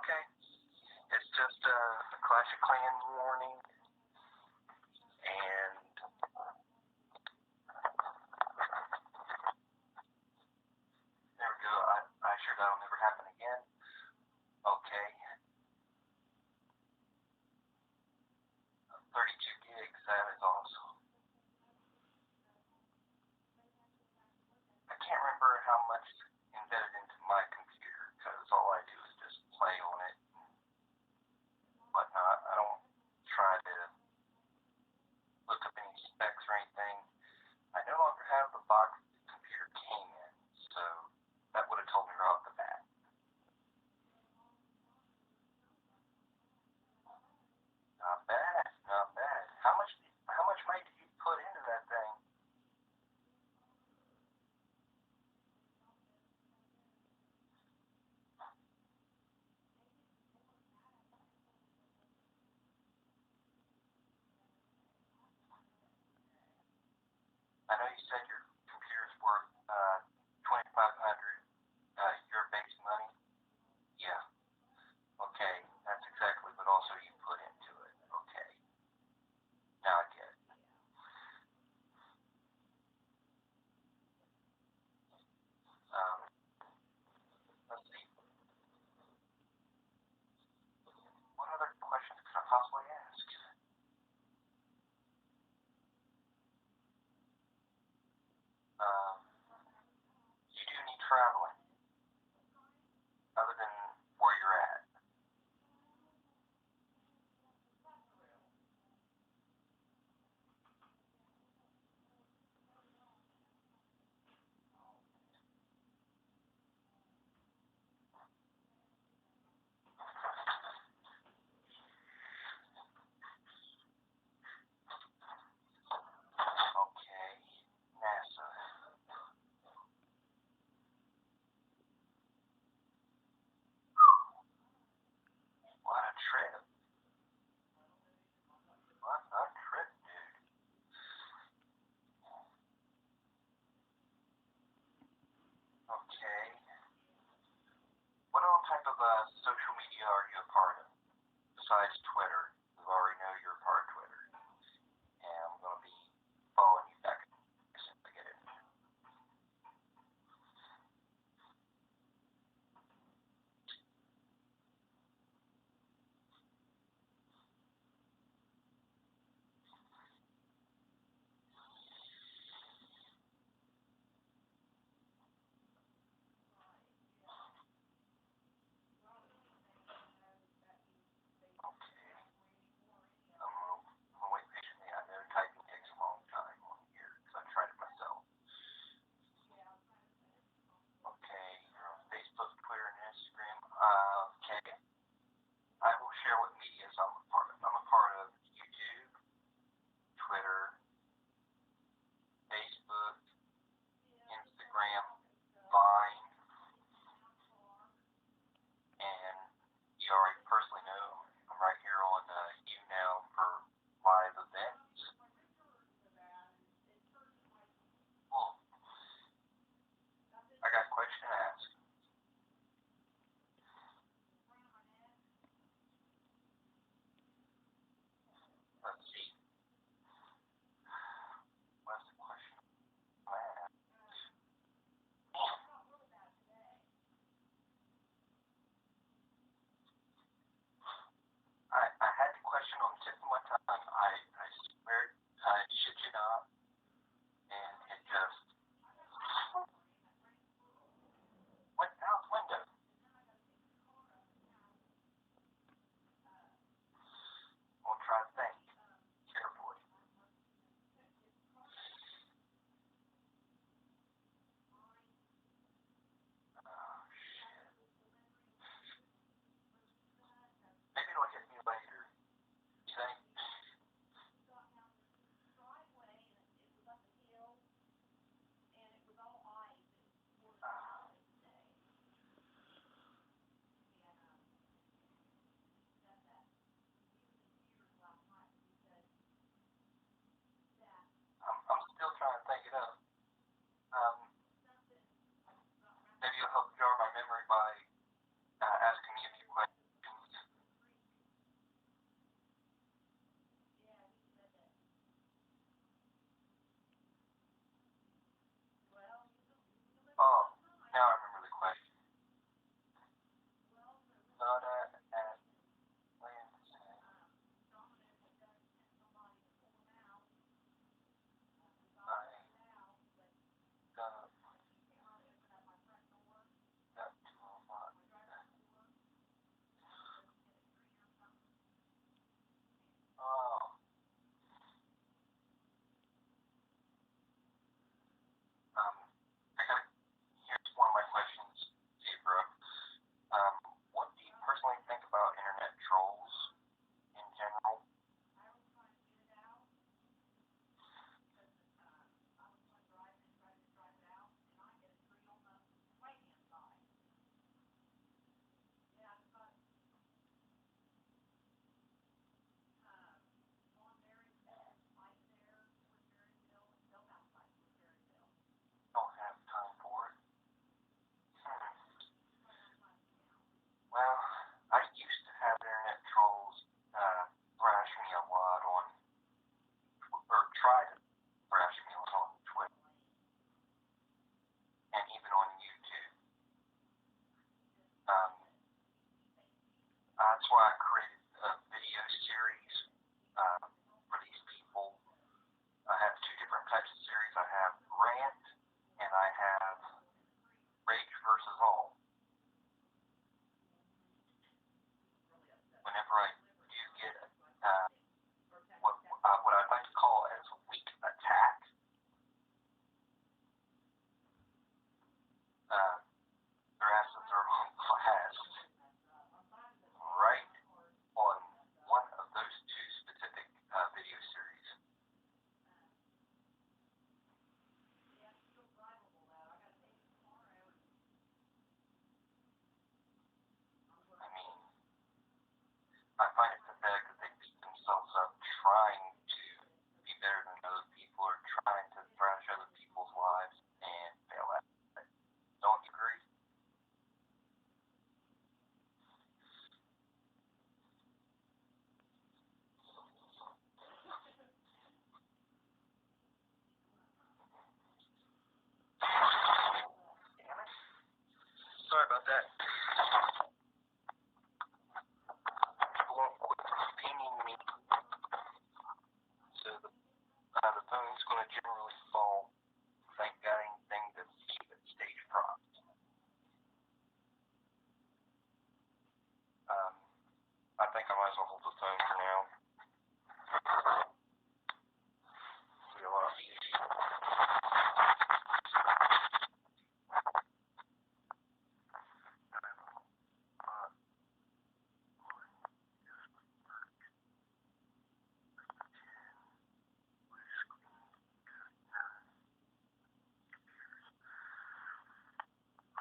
Okay. It's just a Clash of Clans warning, and there we go. I sure that'll never happen again. Okay. 32 gigs, that is awesome. I can't remember how much embedded into my computer, because all I do is just play on it and whatnot. I don't try to look up any specs or anything. I no longer have the box the computer came in, so that would have told me right off the bat. Not bad, not bad. How much money did you put into that thing? I know you said your computer's worth 2,500 your base money. Yeah. Okay, that's exactly what also you put into it. Okay, now I get it. Um, let's see. What other questions could I possibly ask? Um, you do need traveling, other than where you're at. Okay, NASA. What a trip. What a trip, dude. Okay. What all type of social media are you a part of? Besides Twitter. We already know you're a part of Twitter. And I'm going to be following you back as soon as I get it. Okay. not at Lansing. I got got to a lot. Oh, um, I got. Here's one of my questions, Zebra. Um, what do you personally think about internet trolls in general? Don't have time for it. Hmm. Well, I used to have internet trolls thrash me a lot on, or try to thrash me on Twitter and even on YouTube. Um, that's why I created a video series for these people. I have two different types of series. I have rant and I have rage versus all. Whenever I do get what I'd like to call as a weak attack, uh, their asses are on blast right on one of those two specific video series. I mean, I find it pathetic that they beat themselves up trying to be better than other people or trying to thrash other people's lives and fail at it. Don't you agree? Damn it. Sorry about that. People won't quit pinging me, so the phone's going to generally fall. Thank God anything to keep it stage propped. Um, I think I might as well hold the phone for now. We lost you.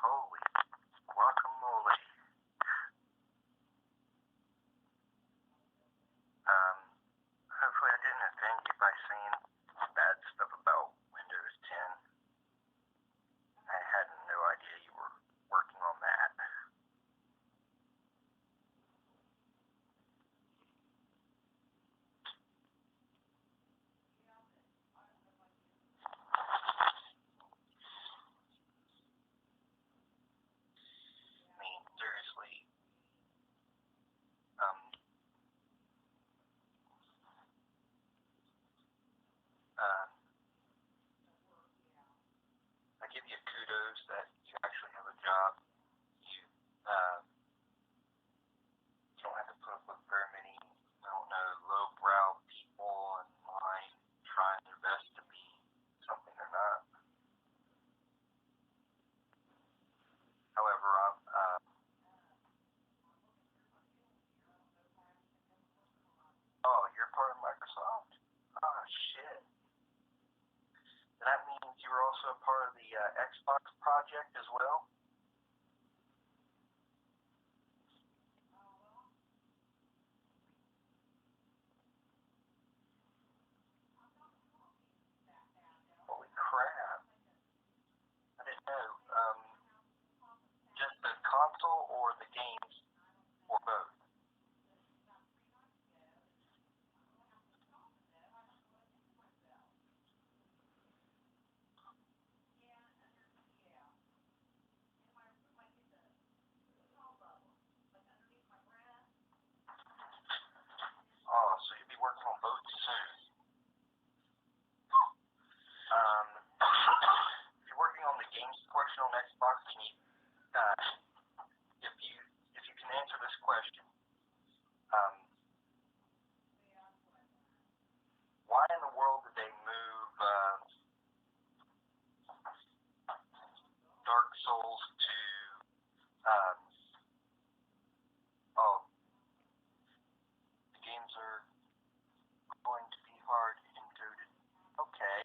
Holy guacamole. Um, hopefully I didn't offend you by saying bad stuff about Windows 10. I had no idea you were working on that. I mean, seriously, um, uh, I give you kudos that you actually have a job. You, uh, you don't have to put up with very many, I don't know, lowbrow people online trying their best to be something they're not. However, oh, you're part of Microsoft? Oh, shit. That means you were also a part of the Xbox project as well? Holy crap. I didn't know. Just the console or the games or both? can you, uh, if you can answer this question, um, why in the world did they move Dark Souls to um, oh, the games are going to be hard encoded. Okay.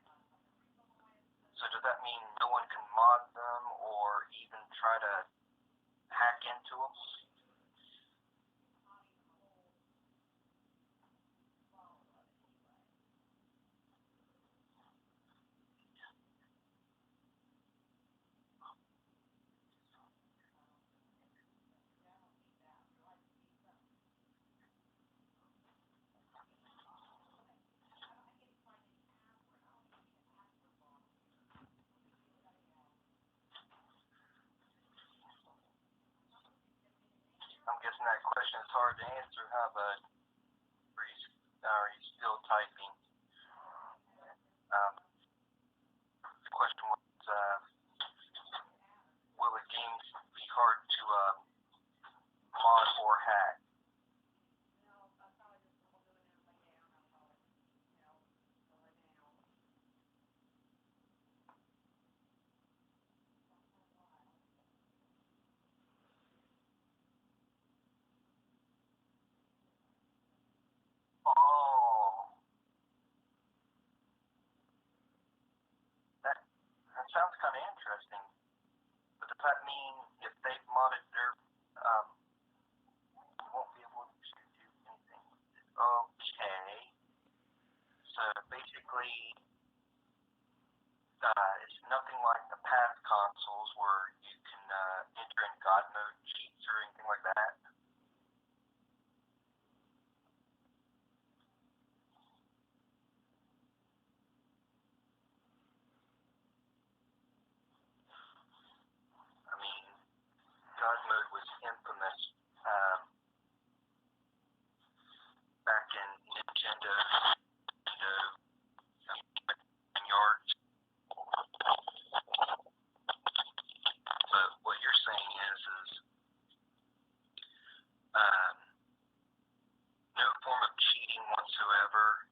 So does that mean no one can mod them or even try to hack into them? I'm guessing that question is hard to answer, huh, bud? Are you still typing? The question was, will the games be hard to mod or hack? Oh, that sounds kind of interesting. But does that mean if they've modded their, we won't be able to do anything with it? Okay. So basically, it's nothing like the past consoles where you can enter in God mode cheats or anything like that. I mean, God mode was infamous back in Nintendo yards. But what you're saying is um, no form of cheating whatsoever.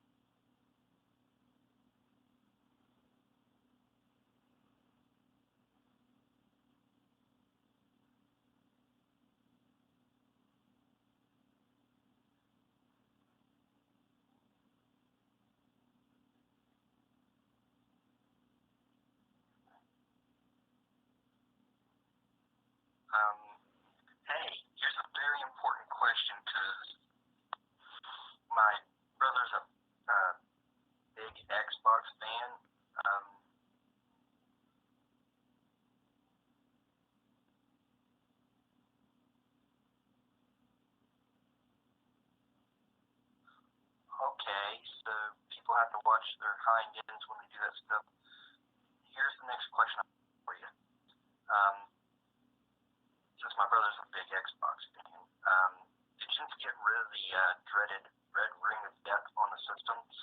Hey, here's a very important question because my brother's a big Xbox fan. Okay, so people have to watch their hind ends when they do that stuff. Here's the next question for you. Since my brother's a big Xbox fan, did you get rid of the dreaded red ring of death on the systems?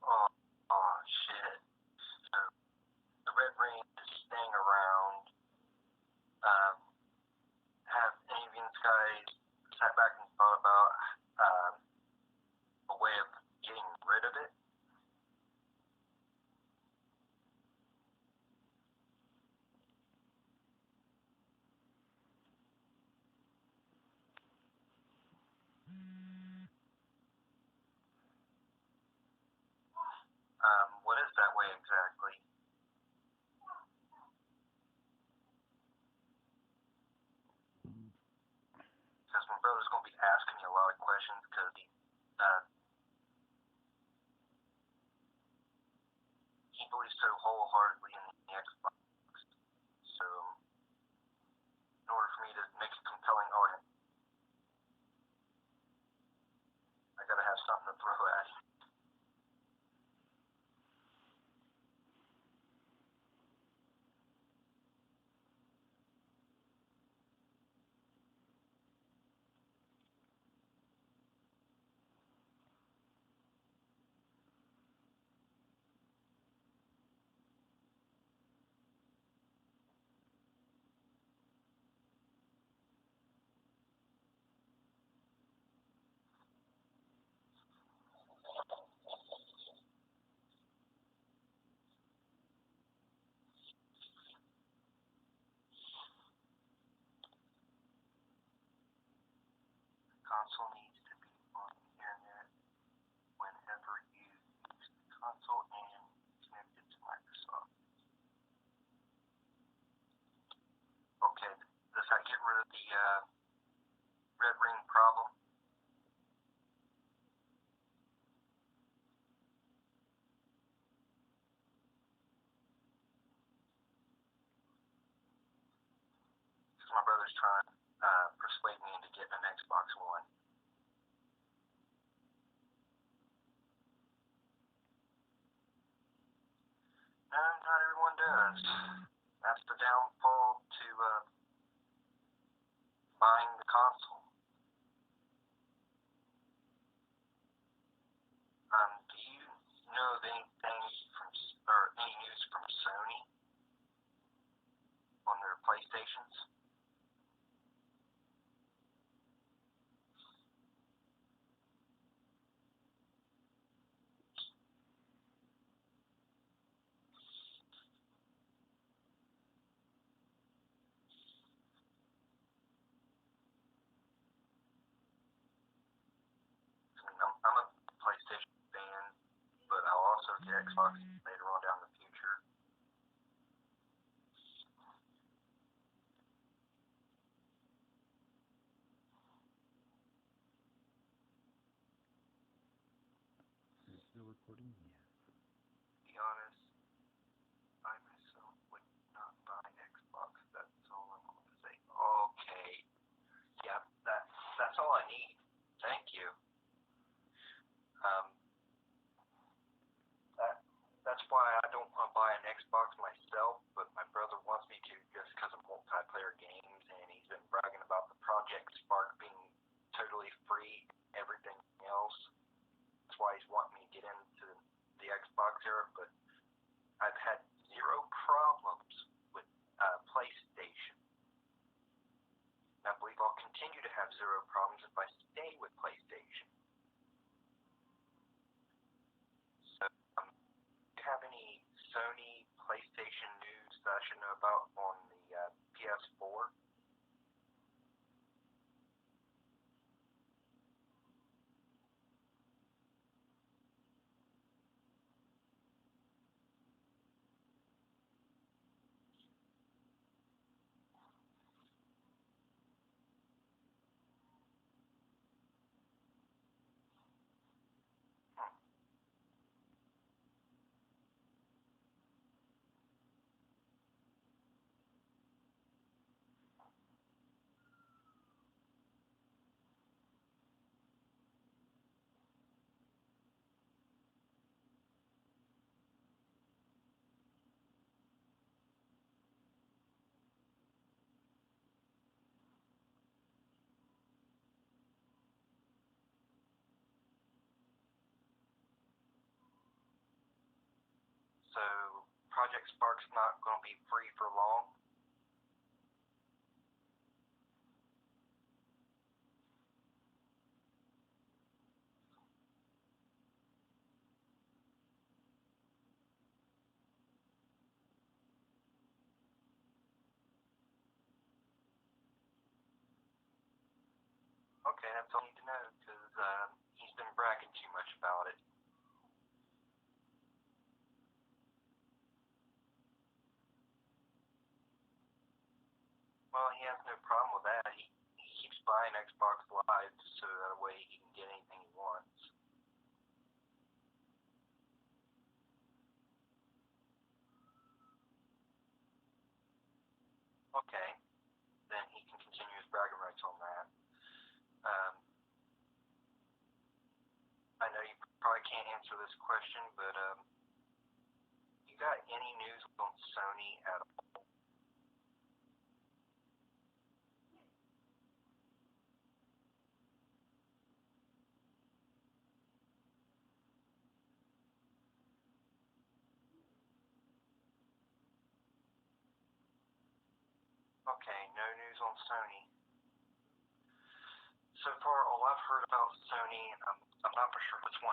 Oh, shit. So the red ring is staying around. Um, have any of you guys sat back and thought about a way of getting rid of it? What is that way exactly? Because my brother's going to be asking me a lot of questions because he believes so wholeheartedly in the Xbox. So, in order for me to make a compelling argument, I gotta have something to throw at it. Console needs to be on the internet whenever you use the console and connect it to Microsoft. Okay, does that get rid of the red ring problem? Because my brother's trying to persuade me into getting an Xbox One. No, not everyone does. That's the downfall to buying the console. Do you know of anything or any news from Sony on their PlayStations? I'm a PlayStation fan, but I'll also get Xbox later on down the future. Is it still recording? Yes. To be honest, I myself would not buy an Xbox. That's all I'm going to say. Okay. Yeah, that's all I need. Thank you. That's why I don't want to buy an Xbox myself, but my brother wants me to just because of multiplayer games, and he's been bragging about the Project Spark being totally free, everything else. That's why he's wanting me to get into the Xbox era, but I've had zero problems with PlayStation. And I believe I'll continue to have zero problems if I stay with PlayStation. So, do you have any Sony PlayStation news that I should know about on the PS4? So Project Spark's not going to be free for long. Okay, that's all I need to know because he's been bragging too much about it. Well, he has no problem with that. He keeps buying Xbox Live so that way he can get anything he wants. Okay, then he can continue his bragging rights on that. Um, I know you probably can't answer this question, but you got any news on Sony at all? Okay, no news on Sony. So far, all I've heard about Sony, I'm not for sure if it's 100%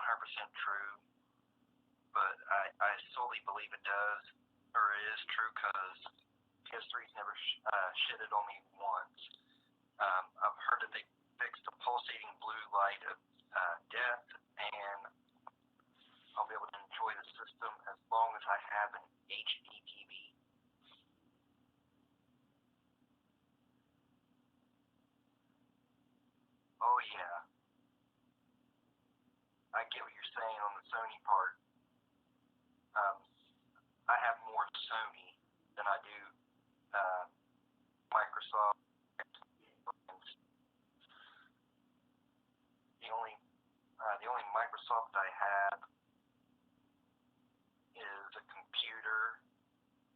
true, but I solely believe it does, or it is true, because PS3's never shitted on me once. I've heard that they fixed the pulsating blue light of death, and I'll be able to enjoy the system as long as I have an HD TV. Oh yeah, I get what you're saying on the Sony part. Um, I have more Sony than I do Microsoft. The only Microsoft I have is a computer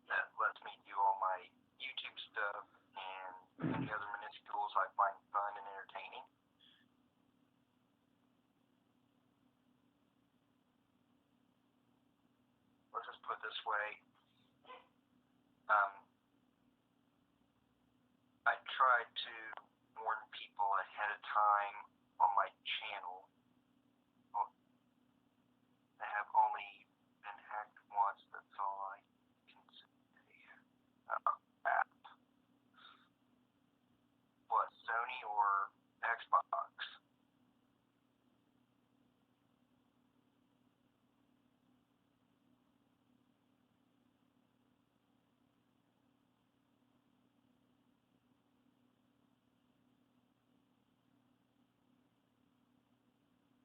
that lets me do all my YouTube stuff and any other minuscules I find fun and entertaining. Let's just put it this way. I try to warn people ahead of time on my channel. I have only been hacked once, that's all I can say. App. What, Sony or Xbox?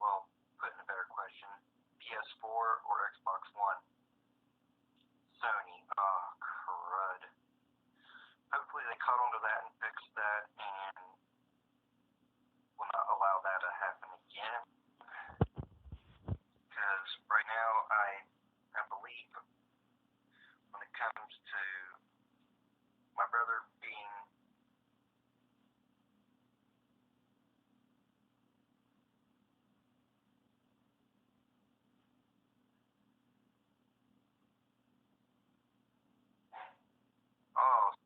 Well, put in a better question. PS4 or Xbox One? Sony. Oh, crud. Hopefully they caught onto that and fixed that and will not allow that to happen again. Because right now, I believe when it comes to my brother being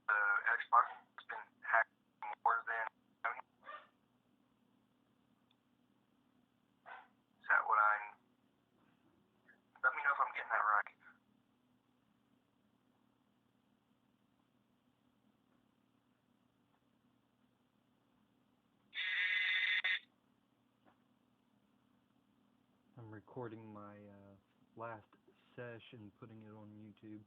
so Xbox has been hacked more than Sony. Is that what I'm? Let me know if I'm getting that right. I'm recording my last session, putting it on YouTube.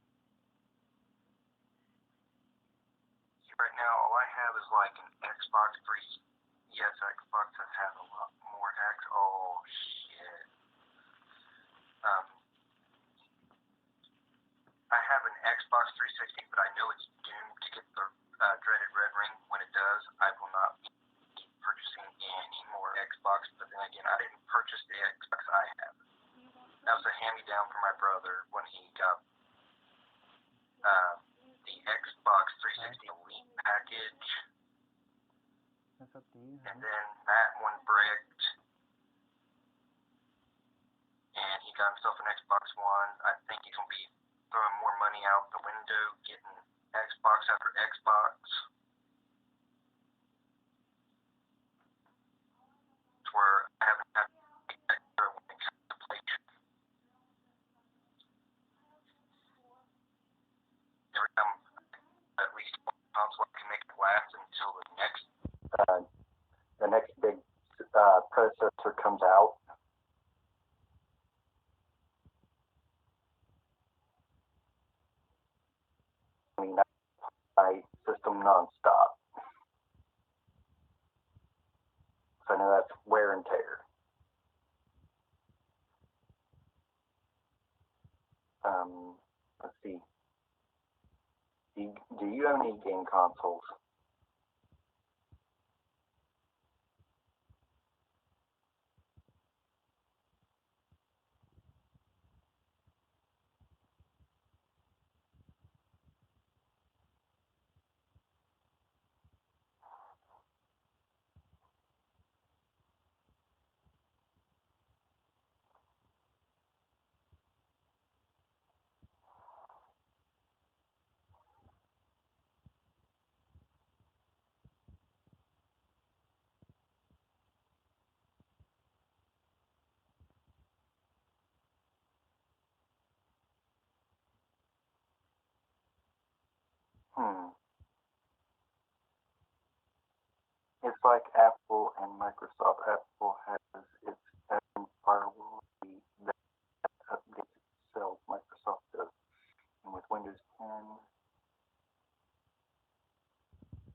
See, right now, all I have is like an Xbox 3. Yes, Xbox has had a lot more hacks. Oh shit. I have an Xbox 360, but I know it's doomed to get the dreaded red ring. When it does, I will not be purchasing any more Xbox. But then again, I didn't purchase the Xbox I have. That was a hand-me-down from my brother when he got the Xbox 360 Elite package. That's up to you. And then that one bricked, and he got himself an Xbox One. I think he's going to be throwing more money out the window, getting Xbox after Xbox. To where I haven't had extra when it comes to PlayStation. Every time, at least one console I can make it last until the next big predecessor comes out. I mean, my system nonstop. So I know that's wear and tear. Let's see. Do you have any game consoles. It's like Apple and Microsoft. Apple has its own firewall that updates itself. Microsoft does. And with Windows 10,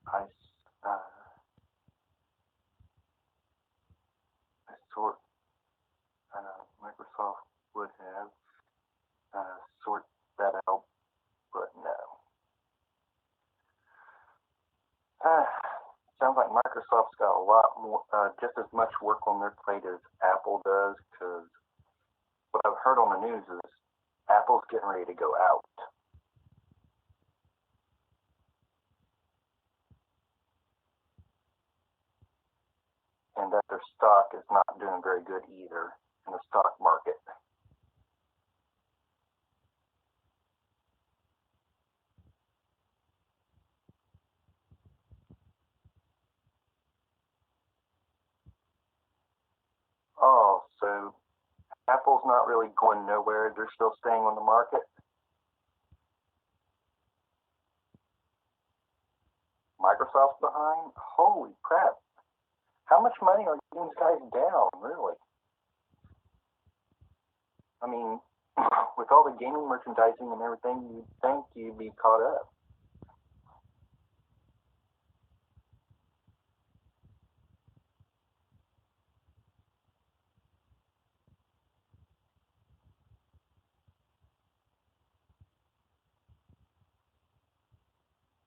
I, I sort, Microsoft would have sort that out, but no. Sounds like Microsoft's got a lot more, just as much work on their plate as Apple does, because what I've heard on the news is Apple's getting ready to go out. And that their stock is not doing very good either in the stock market. Oh, so Apple's not really going nowhere. They're still staying on the market. Microsoft's behind? Holy crap. How much money are these guys down, really? I mean, with all the gaming merchandising and everything, you'd think you'd be caught up.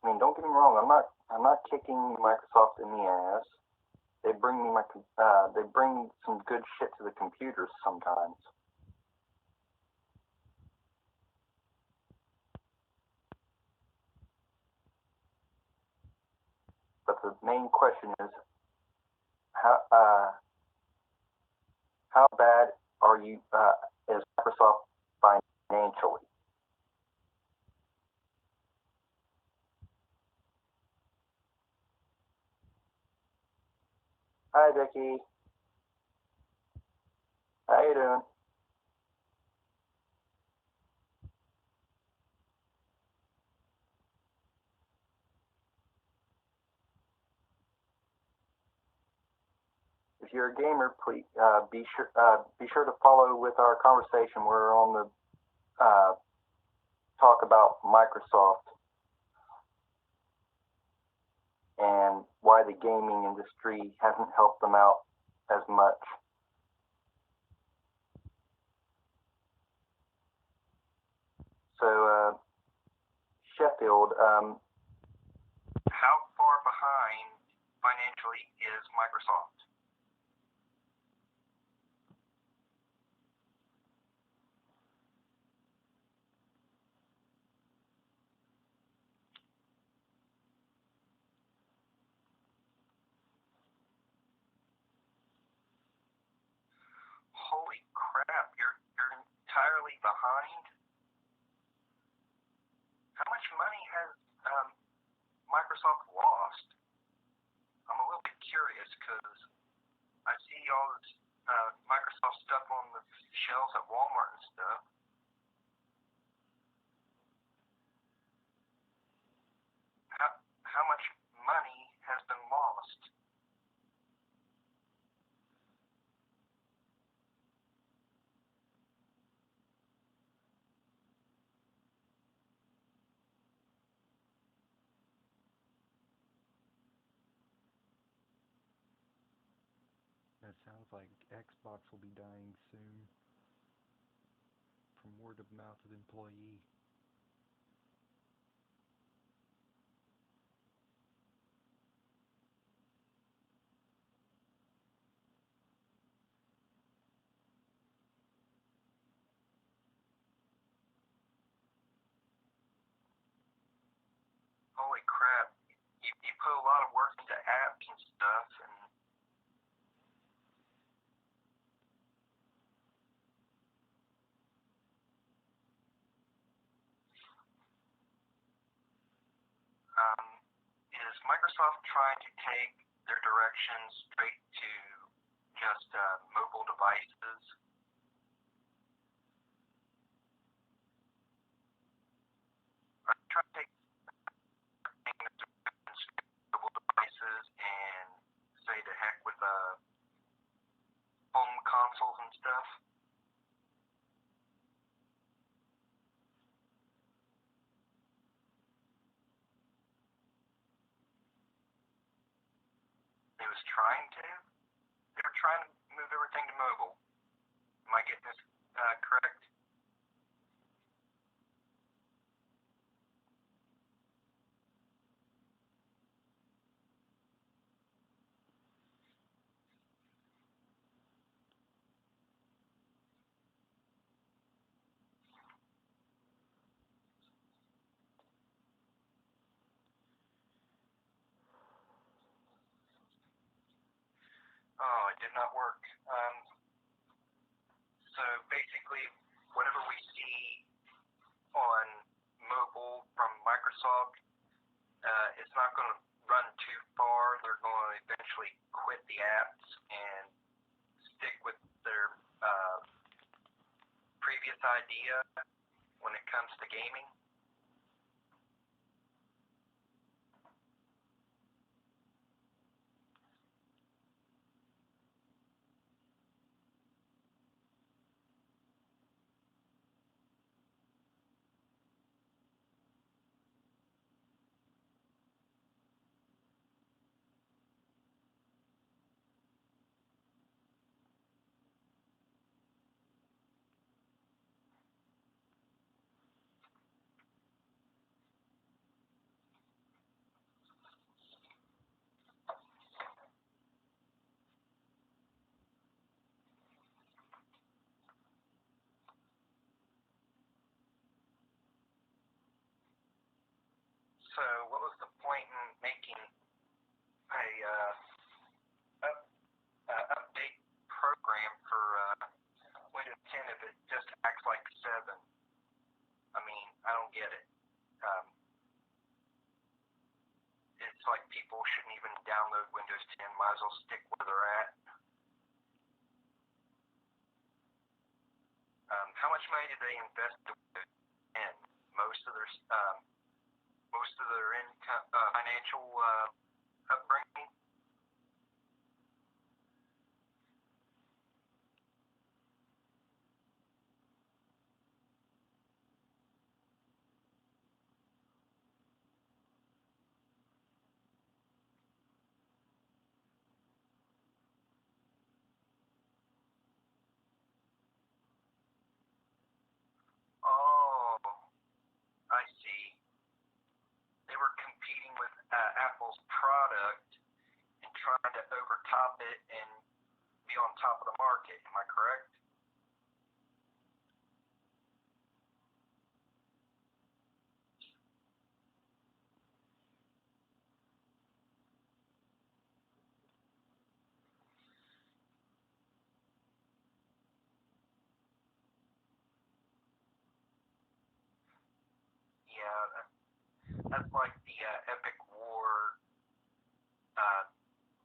I mean, don't get me wrong. I'm not kicking Microsoft in the ass. They bring some good shit to the computers sometimes. But the main question is, how bad are you? Is Microsoft financially? Hi, Vicky. How you doing? If you're a gamer, please be sure to follow with our conversation. We're on the talk about Microsoft and why the gaming industry hasn't helped them out as much. So, Sheffield, how far behind financially is Microsoft? Holy crap, you're entirely behind? How much money has Microsoft lost? I'm a little bit curious because I see all this Microsoft stuff on the shelves at Walmart and stuff. How much money has been lost? It sounds like Xbox will be dying soon from word of mouth of employee. Microsoft trying to take their direction straight to just mobile devices? Are they trying to take mobile devices and say to heck with home consoles and stuff? They was trying to. They were trying to move everything to mobile. Am I getting this correct? Oh, it did not work. So basically, whatever we see on mobile from Microsoft, it's not going to run too far. They're going to eventually quit the apps and stick with their previous idea when it comes to gaming. So what was the point in making a update program for Windows 10 if it just acts like 7? I mean, I don't get it. Um, it's like people shouldn't even download Windows 10. Might as well stick where they're at. How much money did they invest in most of their income, financial upbringing? Oh, I see. They were competing with Apple's product and trying to overtop it and be on top of the market. Am I correct? Yeah, that's like the epic war uh,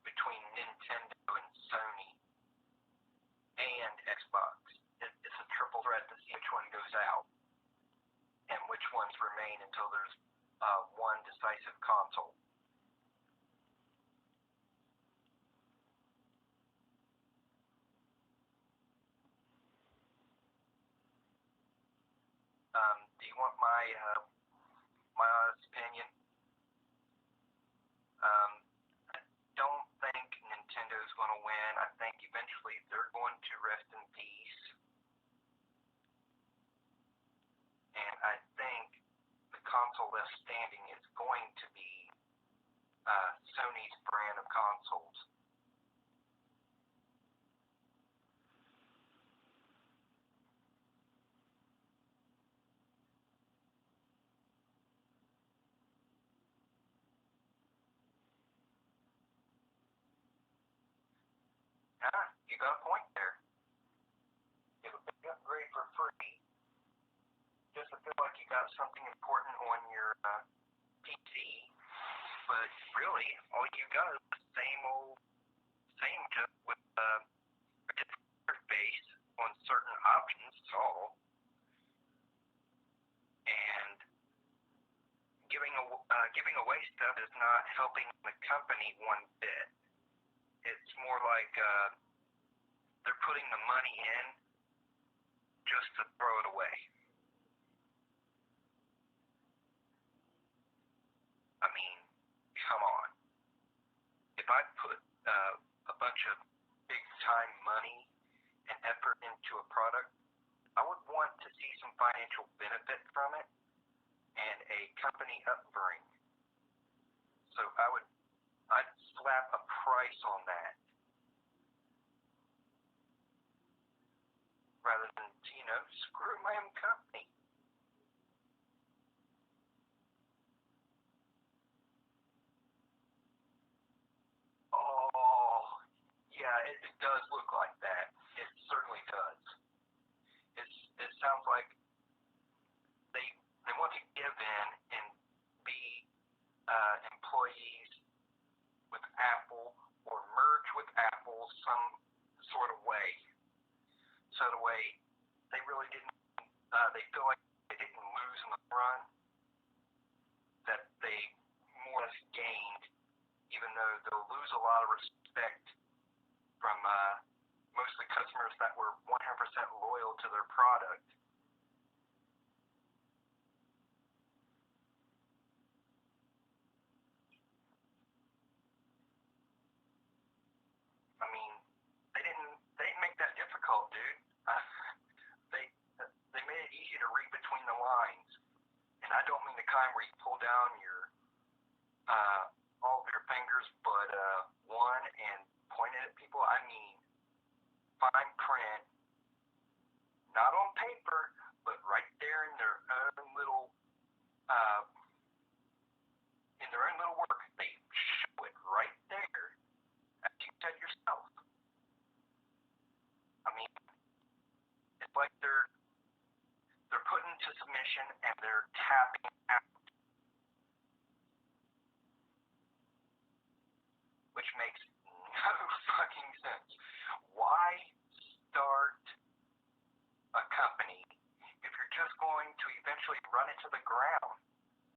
between Nintendo and Sony and Xbox. It's a triple threat to see which one goes out and which ones remain until there's one decisive console. Do you want my honest opinion? Um, I don't think Nintendo's going to win. I think eventually they're going to rest in peace, and I think the console left standing is going to be Sony's brand of consoles. You got a point there. Get a big upgrade for free just to feel like you got something important on your PC, but but really, all you got is the same old, same just with a different interface on certain options, all. And giving away stuff is not helping the company one bit. It's more like they're putting the money in just to throw it away. I mean, come on. If I put a bunch of big time money and effort into a product, I would want to see some financial benefit from it and a company upbringing. So I'd slap a price on that rather than, screw my own company. Oh, yeah, it does look like that. It certainly does. It sounds like they they want to give in and be employees with Apple or merge with Apple some sort of way. So the way they really didn't, they feel like they didn't lose in the run, that they more or less gained, even though they'll lose a lot of respect from most of the customers that were 100% loyal to their product. I mean, they didn't make that difficult, dude. They they made it easy to read between the lines, and I don't mean the kind where you pull down your all of your fingers, but one and point it at people. I mean, fine print, not on paper, but right there in their own little uh, work. They show it right there, as you said yourself. I mean, it's like they're put into submission and they're tapping out, which makes no fucking sense. Why start a company if you're just going to eventually run it to the ground?